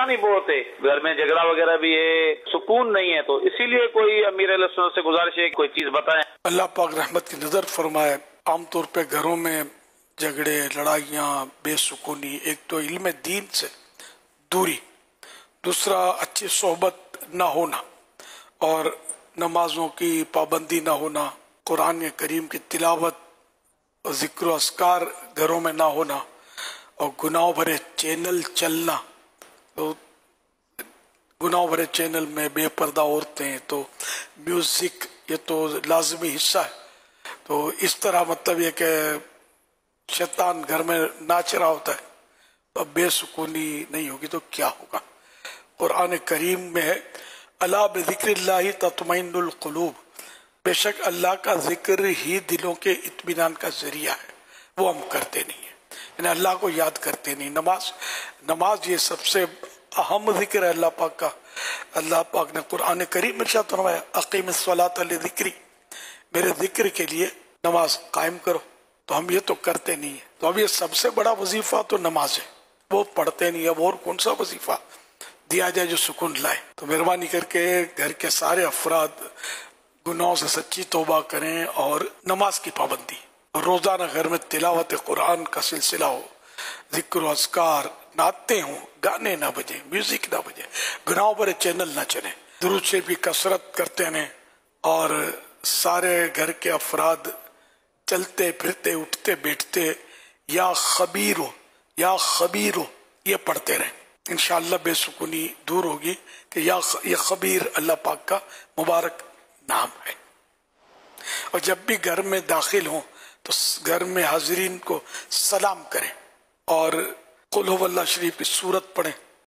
پریشانی بہت ہے، گھر میں جھگڑا وغیرہ بھی ہے، سکون نہیں ہے، تو اسی لیے کوئی امیر اہل سنت سے گزارش ہے کوئی چیز بتائیں۔ اللہ پاک رحمت کی نظر فرمائے۔ عام طور پہ گھروں میں جھگڑے، لڑائیاں، بے سکونی، ایک تو علم دین سے دوری، دوسرا اچھی صحبت نہ ہونا، اور نمازوں کی پابندی نہ ہونا، قرآن کریم کی تلاوت، ذکر و اذکار گھروں میں نہ ہونا، اور گناہ بھرے چینل چلنا۔ تو گناہ بھرے چینل میں بے پردہ عورتیں، تو میوزک یہ تو لازمی حصہ ہے۔ تو اس طرح مطلب یہ کہ شیطان گھر میں ناچ رہا ہوتا ہے، تو اب بے سکونی نہیں ہوگی تو کیا ہوگا؟ قرآن کریم میں ہے الا بذکر اللہ تطمئن القلوب، بے شک اللہ کا ذکر ہی دلوں کے اطمینان کا ذریعہ ہے، وہ ہم کرتے نہیں ہیں، یعنی اللہ کو یاد کرتے نہیں۔ نماز یہ سب سے اہم ذکر ہے اللہ پاک کا۔ اللہ پاک نے قرآن کریم میں ارشاد فرمایا اقیم الصلاۃ لذکری، میرے ذکر کے لیے نماز قائم کرو، تو ہم یہ تو کرتے نہیں ہیں۔ تو اب یہ سب سے بڑا وظیفہ تو نماز ہے، وہ پڑھتے نہیں۔ اب اور کون سا وظیفہ دیا جائے جو سکون لائے؟ تو مہربانی کر کے گھر کے سارے افراد گناہوں سے سچی توبہ کریں اور نماز کی پابندی، اور روزانہ گھر میں تلاوت قرآن کا سلسلہ ہو، ذکر و اذکار، نعتیں ہوں، گانے نہ بجیں، میوزک نہ بجے، گناہوں پر چینل نہ چلیں، درود شریف کی کثرت کرتے رہیں، اور سارے گھر کے افراد چلتے پھرتے اٹھتے بیٹھتے یا خبیر ہو یا خبیر ہو یہ پڑھتے رہیں۔ انشاءاللہ بے سکونی دور ہوگی کہ یہ خبیر اللہ پاک کا مبارک نام ہے۔ اور جب بھی گھر میں داخل ہوں تو گھر میں حاضرین کو سلام کریں، اور قل هو اللہ شریف کی سورت پڑھیں،